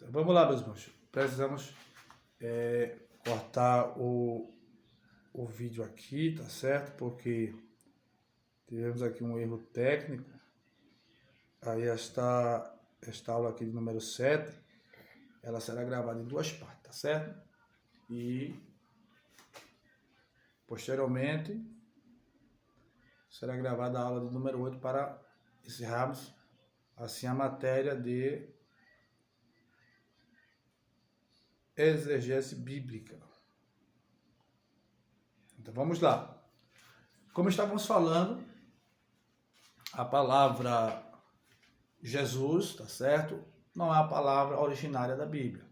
Vamos lá, meus irmãos. Precisamos cortar o vídeo aqui, tá certo? Porque tivemos aqui um erro técnico. Aí esta aula aqui de número 7, ela será gravada em duas partes, tá certo? E posteriormente será gravada a aula de número 8 para encerrarmos assim a matéria de exegese bíblica. Então vamos lá. Como estávamos falando, a palavra Jesus, tá certo? Não é a palavra originária da Bíblia.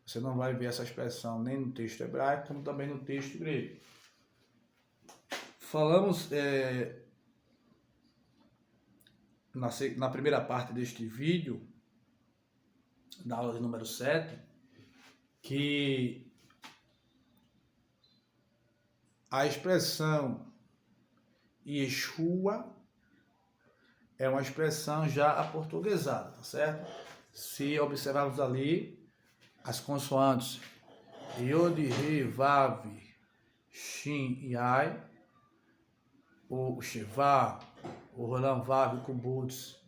Você não vai ver essa expressão nem no texto hebraico, como também no texto grego. Falamos na primeira parte deste vídeo, da aula de número 7, que a expressão Yeshua é uma expressão já aportuguesada, tá certo? Se observarmos ali as consoantes Yod, Re, Vav, Shin e Ai, o Sheva, o Rolam, Vav, o Kubutz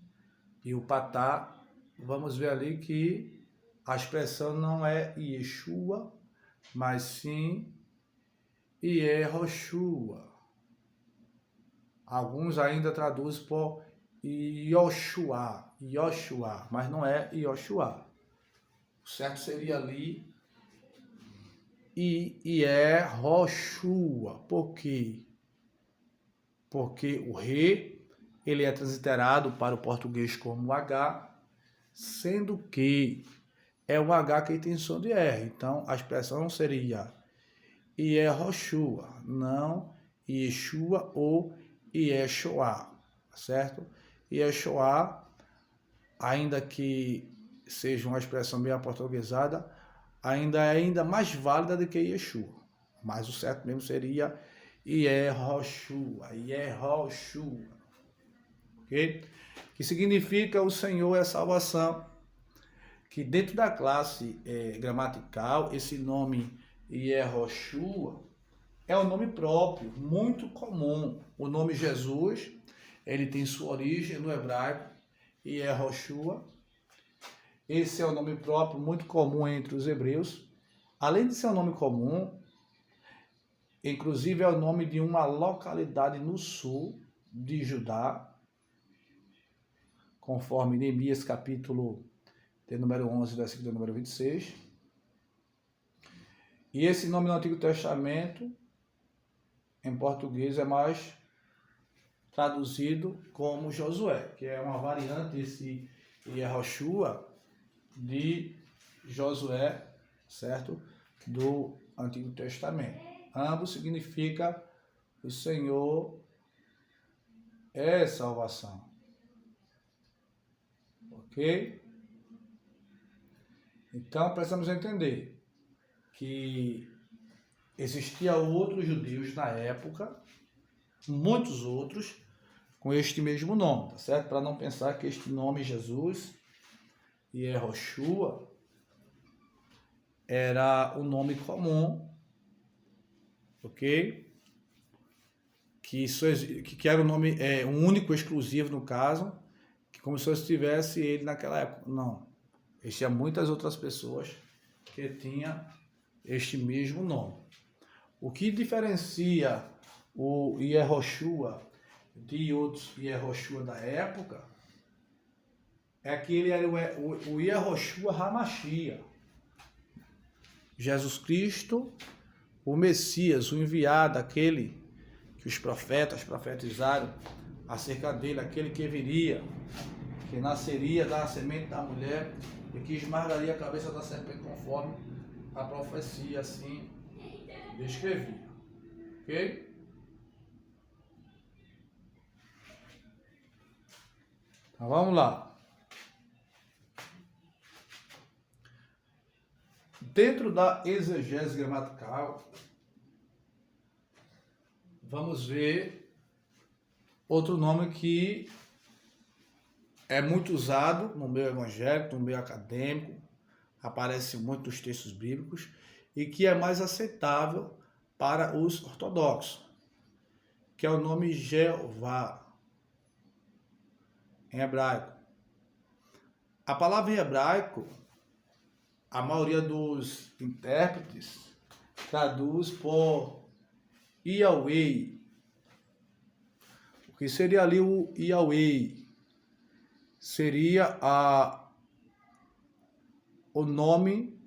e o Patá, vamos ver ali que a expressão não é Yeshua, mas sim Yehoshua. Alguns ainda traduzem por Yoshua, mas não é Yoshua. O certo seria ali Yehoshua. Por quê? Porque o Re, ele é transliterado para o português como H, sendo que é o H que tem som de R. Então, a expressão seria Yehoshua, não Yeshua ou Yeshua, certo? Yeshua, ainda que seja uma expressão bem aportuguesada, ainda é mais válida do que Yeshua. Mas o certo mesmo seria Yehoshua, ok? Que significa o Senhor é salvação. Que dentro da classe gramatical, esse nome Yehoshua é um nome próprio, muito comum. O nome Jesus, ele tem sua origem no hebraico, Yehoshua. Esse é um nome próprio, muito comum entre os hebreus. Além de ser um nome comum, inclusive é o nome de uma localidade no sul de Judá, conforme Neemias capítulo de número 11, versículo de número 26. E esse nome no Antigo Testamento, em português, é mais traduzido como Josué, que é uma variante desse Yehoshua de Josué, certo? Do Antigo Testamento. Ambos significa o Senhor é salvação. Ok? Então, precisamos entender que existia outros judeus na época, muitos outros, com este mesmo nome, tá certo? Para não pensar que este nome Jesus e Yehoshua era um nome comum, ok? Que era um nome um único, exclusivo no caso, que como se eu tivesse ele naquela época. Não. Existiam muitas outras pessoas que tinham este mesmo nome. O que diferencia o Yehoshua de outros Yehoshua da época é que ele era o Yehoshua HaMashiach. Jesus Cristo, o Messias, o enviado, aquele que os profetas profetizaram acerca dele, aquele que viria, que nasceria da semente da mulher e que esmagaria a cabeça da serpente, conforme a profecia assim descrevia. Ok? Então vamos lá. Dentro da exegese gramatical, vamos ver outro nome que é muito usado no meio evangélico, no meio acadêmico, aparece muito nos textos bíblicos e que é mais aceitável para os ortodoxos, que é o nome Jeová, em hebraico. A palavra em hebraico, a maioria dos intérpretes traduz por Yahweh. O que seria ali o Yahweh? Seria o nome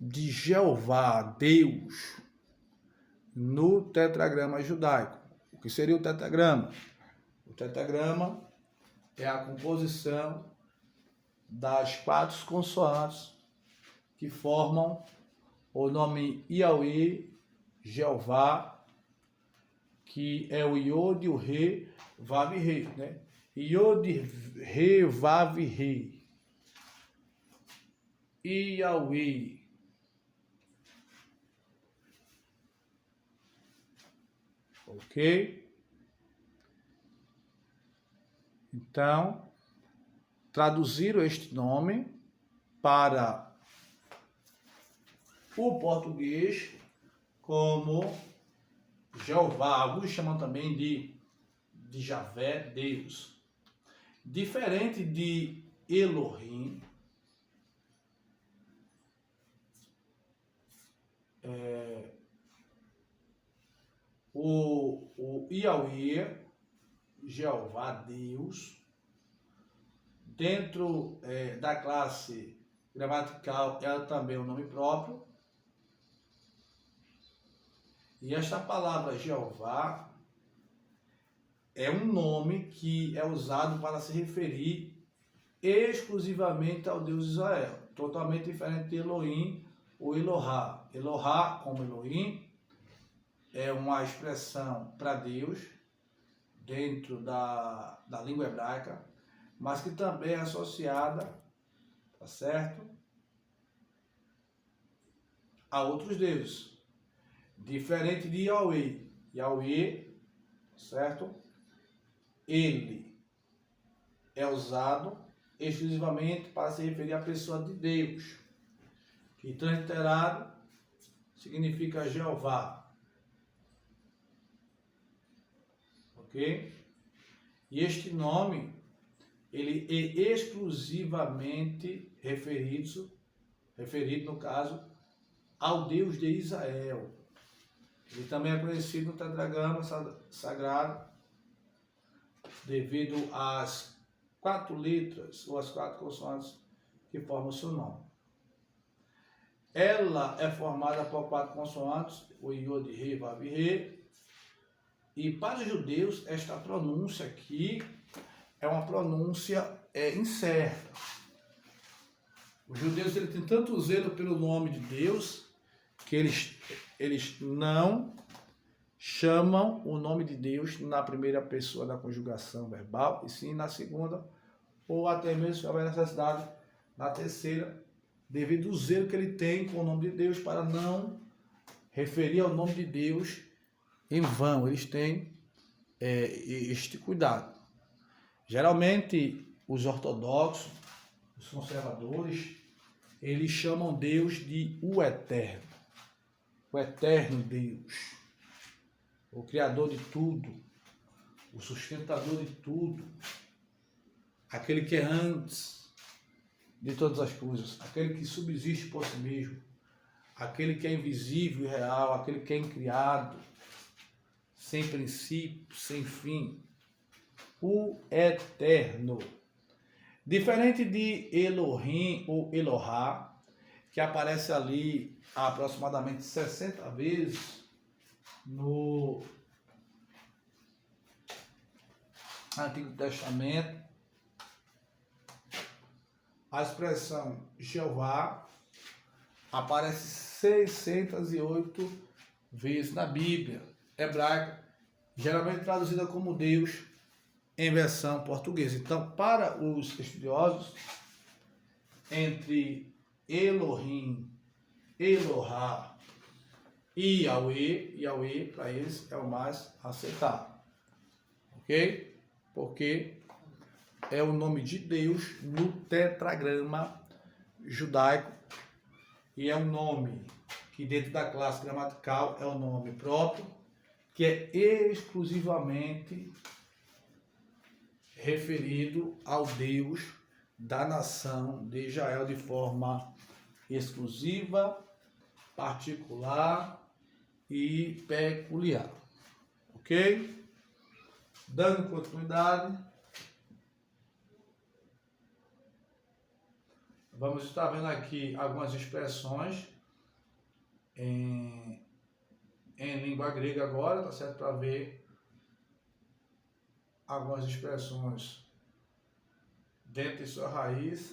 de Jeová, Deus, no tetragrama judaico. O que seria o tetragrama? O tetragrama é a composição das 4 consoantes que formam o nome Yahweh, Jeová, que é o Yod, o Re, Vav e Re, né? Yod, Re, Vav, Re. Yahweh. Ok? Então, traduziram este nome para o português como Jeová. Alguns chamam também de Javé, Deus. Diferente de Elohim, o Yahweh, Jeová, Deus, dentro da classe gramatical, ela também é um nome próprio. E esta palavra Jeová é um nome que é usado para se referir exclusivamente ao Deus de Israel, totalmente diferente de Elohim ou Elohá. Elohá, como Elohim, é uma expressão para Deus dentro da língua hebraica, mas que também é associada, tá certo, a outros deuses. Diferente de Yahweh. Yahweh, certo? Ele é usado exclusivamente para se referir à pessoa de Deus, que transliterado significa Jeová. Ok? E este nome, ele é exclusivamente referido no caso, ao Deus de Israel. Ele também é conhecido no tetragrama sagrado devido às 4 letras ou às 4 consoantes que formam o seu nome. Ela é formada por 4 consoantes, o Yod, Re, Vav, Re. E para os judeus, esta pronúncia aqui é uma pronúncia incerta. Os judeus têm tanto zelo pelo nome de Deus que eles não chamam o nome de Deus na primeira pessoa da conjugação verbal, e sim na segunda, ou até mesmo se houver necessidade na terceira, devido ao zelo que ele tem com o nome de Deus para não referir ao nome de Deus em vão. Eles têm este cuidado. Geralmente, os ortodoxos, os conservadores, eles chamam Deus de o Eterno Deus, o Criador de tudo, o sustentador de tudo, aquele que é antes de todas as coisas, aquele que subsiste por si mesmo, aquele que é invisível e real, aquele que é incriado, sem princípio, sem fim, o Eterno. Diferente de Elohim ou Elohá, que aparece ali aproximadamente 60 vezes no Antigo Testamento, a expressão Jeová aparece 608 vezes na Bíblia hebraica, geralmente traduzida como Deus em versão portuguesa. Então, para os estudiosos, entre Elohim, Elohá e Yahweh para eles é o mais aceitável. Ok? Porque é o nome de Deus no tetragrama judaico e é um nome que dentro da classe gramatical é um nome próprio, que é exclusivamente referido ao Deus da nação de Israel de forma exclusiva, particular e peculiar. Ok? Dando continuidade, vamos estar vendo aqui algumas expressões em língua grega agora, tá certo? Para ver algumas expressões dentro de sua raiz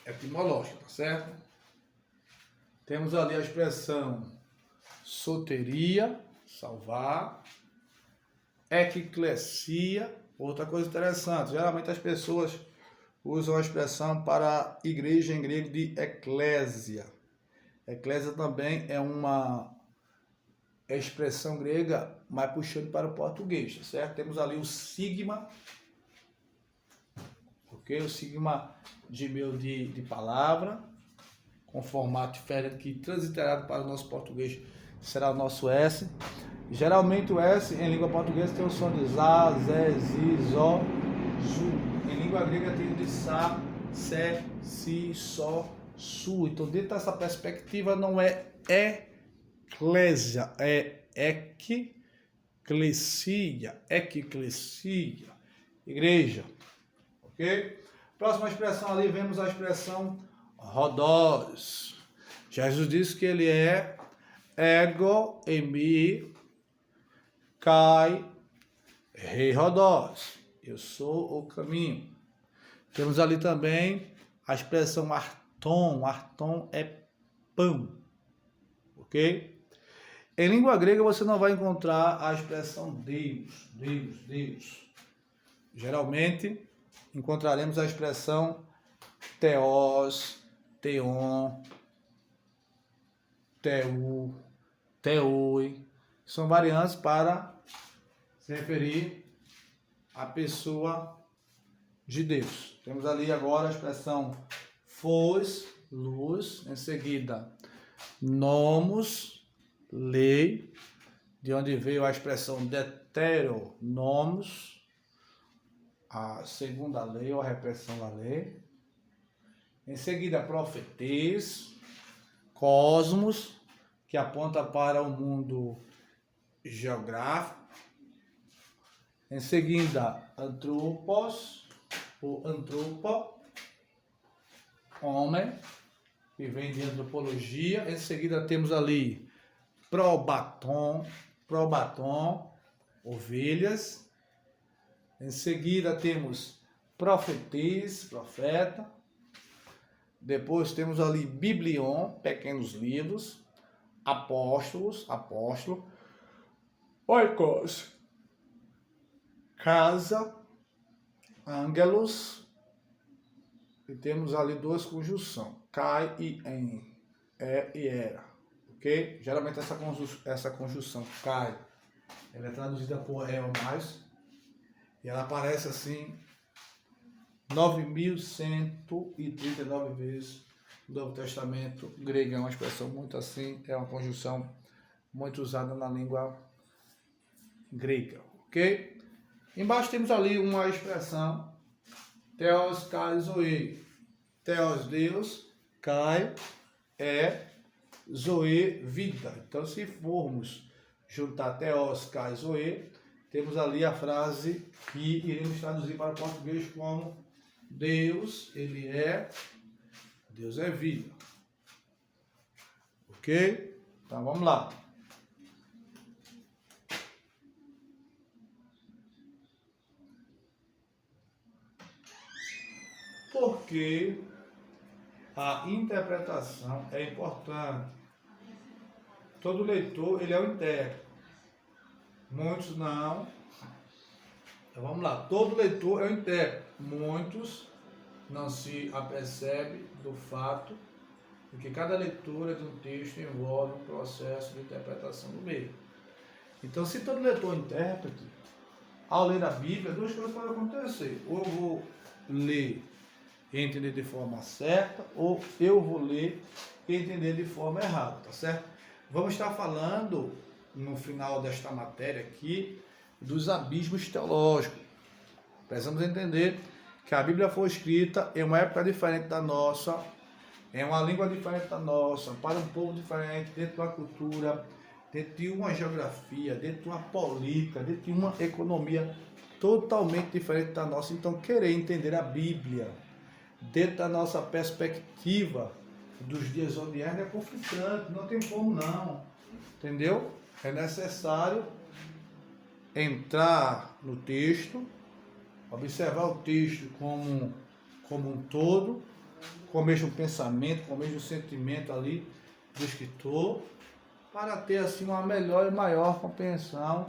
etimológica, tá certo? Temos ali a expressão soteria, salvar, eclesia, outra coisa interessante, geralmente as pessoas usam a expressão para igreja em grego de eclésia. Eclésia também é uma expressão grega, mas puxando para o português, tá certo? Temos ali o sigma, ok? O sigma de meio de palavra, com formato diferente, que transliterado para o nosso português será o nosso S. Geralmente o S em língua portuguesa tem o som de Zá, Zé, Zi, Zó, Zu. Em língua grega tem o de Sá, Sé, Si, Só, Su. Então dentro dessa perspectiva não é eclésia, é eclesia, igreja, ok? Próxima expressão ali, vemos a expressão rodós. Jesus disse que ele é ego emi kai rei rodós. Eu sou o caminho. Temos ali também a expressão arton. Arton é pão, ok? Em língua grega você não vai encontrar a expressão Deus, Deus, Deus. Geralmente encontraremos a expressão Theos, Theon, Teu, Teoi. São variantes para se referir à pessoa de Deus. Temos ali agora a expressão Phos, luz, em seguida nomos, lei, de onde veio a expressão detero, nomos, a segunda lei ou a repressão da lei. Em seguida, profetês, cosmos, que aponta para o mundo geográfico. Em seguida, antropos, ou antropo, homem, que vem de antropologia. Em seguida, temos ali probaton, ovelhas. Em seguida, temos profetês, profeta. Depois temos ali biblion, pequenos livros. Apóstolos, apóstolo. Oikos, casa. Ângelos. E temos ali duas conjunções, cai e em, é e era, ok? Geralmente essa conjunção cai, ela é traduzida por é ou mais, e ela aparece assim 9.139 vezes no Novo Testamento grego. É uma expressão muito assim, é uma conjunção muito usada na língua grega, ok? Embaixo temos ali uma expressão Theos, Kai, Zoe. Theos, Deus. Kai é Zoe, vida. Então, se formos juntar Theos, Kai, Zoe, temos ali a frase que iremos traduzir para o português como Deus, ele é, Deus é vida. Ok? Então, vamos lá. Porque a interpretação é importante. Todo leitor, ele é o intérprete. Muitos não. Então vamos lá. Todo leitor é o intérprete. Muitos não se apercebem do fato de que cada leitura de um texto envolve um processo de interpretação do meio. Então, se todo leitor é intérprete, ao ler a Bíblia, duas coisas podem acontecer. Ou eu vou ler e entender de forma certa, ou eu vou ler e entender de forma errada, tá certo? Vamos estar falando, no final desta matéria aqui, dos abismos teológicos. Precisamos entender que a Bíblia foi escrita em uma época diferente da nossa, em uma língua diferente da nossa, para um povo diferente, dentro de uma cultura, dentro de uma geografia, dentro de uma política, dentro de uma economia totalmente diferente da nossa. Então, querer entender a Bíblia dentro da nossa perspectiva dos dias modernos é conflitante, não tem como não, entendeu? É necessário entrar no texto, observar o texto como um todo, com o mesmo pensamento, com o mesmo sentimento ali do escritor, para ter assim uma melhor e maior compreensão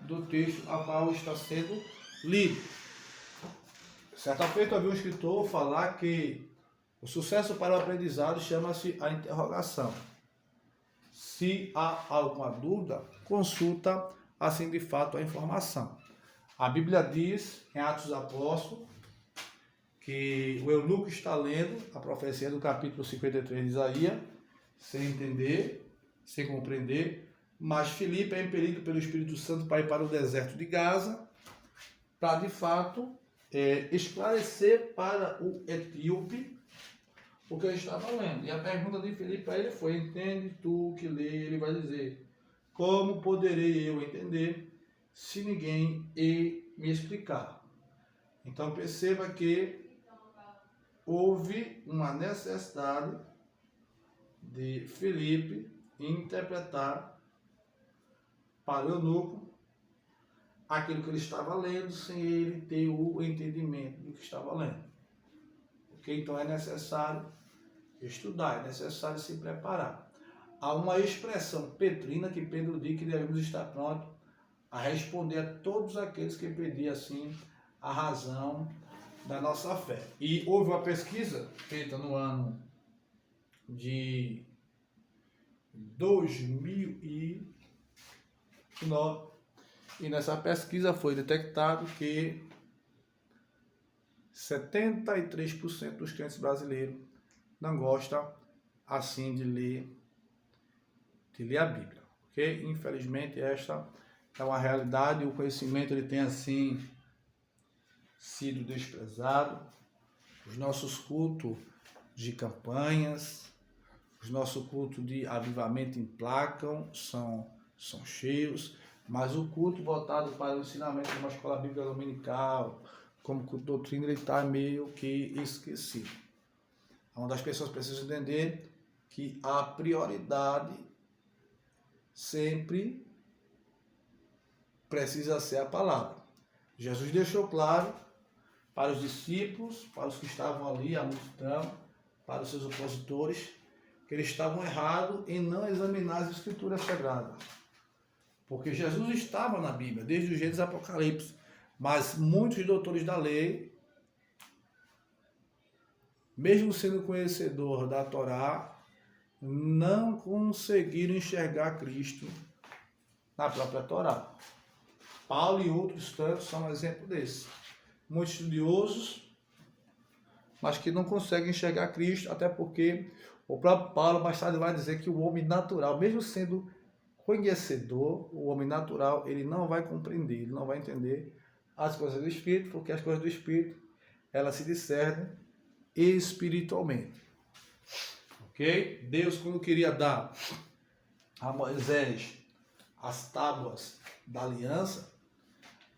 do texto a qual está sendo lido. Certa feita eu vi um escritor falar que o sucesso para o aprendizado chama-se a interrogação. Se há alguma dúvida, consulta assim de fato a informação. A Bíblia diz, em Atos dos Apóstolos, que o eunuco está lendo a profecia do capítulo 53 de Isaías, sem entender, sem compreender, mas Filipe é impelido pelo Espírito Santo para ir para o deserto de Gaza, para de fato esclarecer para o etíope o que ele estava lendo. E a pergunta de Filipe para ele foi: entende tu que lê? Ele vai dizer: como poderei eu entender se ninguém me explicar? Então perceba que houve uma necessidade de Filipe interpretar para o eunuco aquilo que ele estava lendo, sem ele ter o entendimento do que estava lendo. Ok? Então é necessário estudar, é necessário se preparar. Há uma expressão petrina que Pedro diz que devemos estar prontos a responder a todos aqueles que pedirem assim a razão da nossa fé. E houve uma pesquisa feita no ano de 2009, e nessa pesquisa foi detectado que 73% dos crentes brasileiros não gostam assim de ler a Bíblia, ok? Infelizmente esta é uma realidade. O conhecimento ele tem assim sido desprezado. Os nossos cultos de campanhas, os nossos cultos de avivamento emplacam, são cheios, mas o culto voltado para o ensinamento de uma escola bíblica dominical, como culto de doutrina, ele está meio que esquecido. Uma das pessoas precisa entender que a prioridade sempre precisa ser a palavra. Jesus deixou claro para os discípulos, para os que estavam ali, a multidão, para os seus opositores, que eles estavam errados em não examinar as Escrituras Sagradas. Porque Jesus estava na Bíblia, desde o Gênesis ao Apocalipse, mas muitos doutores da lei, mesmo sendo conhecedor da Torá, não conseguiram enxergar Cristo na própria Torá. Paulo e outros tantos são um exemplo desse. Muitos estudiosos, mas que não conseguem enxergar Cristo, até porque o próprio Paulo mais tarde vai dizer que o homem natural, mesmo sendo conhecedor, o homem natural, ele não vai compreender, ele não vai entender as coisas do Espírito, porque as coisas do Espírito, elas se discernem espiritualmente. Ok? Deus, quando queria dar a Moisés as tábuas da aliança,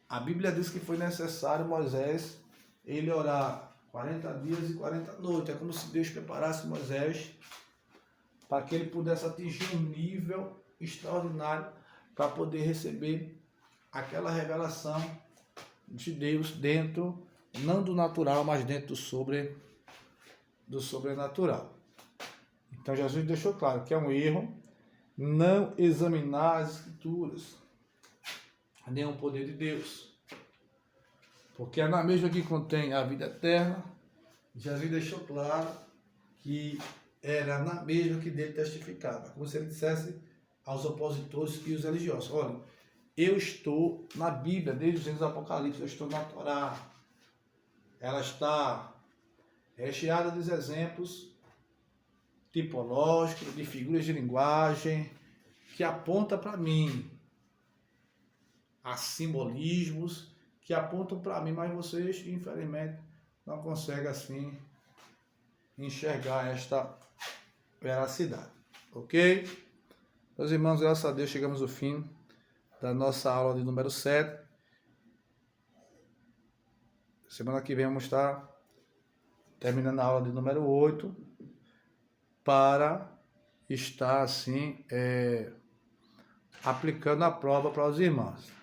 a Bíblia diz que foi necessário Moisés ele orar 40 dias e 40 noites. É como se Deus preparasse Moisés para que ele pudesse atingir um nível extraordinário para poder receber aquela revelação de Deus dentro, não do natural, mas dentro do sobrenatural. Então Jesus deixou claro que é um erro não examinar as Escrituras, nem o poder de Deus, porque é na mesma que contém a vida eterna. Jesus deixou claro que era na mesma que dele testificava, como se ele dissesse aos opositores e os religiosos: olha, eu estou na Bíblia, desde o Gênesis ao Apocalipse, eu estou na Torá, ela está recheada de exemplos tipológicos, de figuras de linguagem, que aponta para mim a simbolismos que apontam para mim, mas vocês, infelizmente, não conseguem assim enxergar esta veracidade. Ok? Meus irmãos, graças a Deus chegamos ao fim da nossa aula de número 7. Semana que vem vamos estar terminando a aula de número 8 para estar assim aplicando a prova para os irmãos.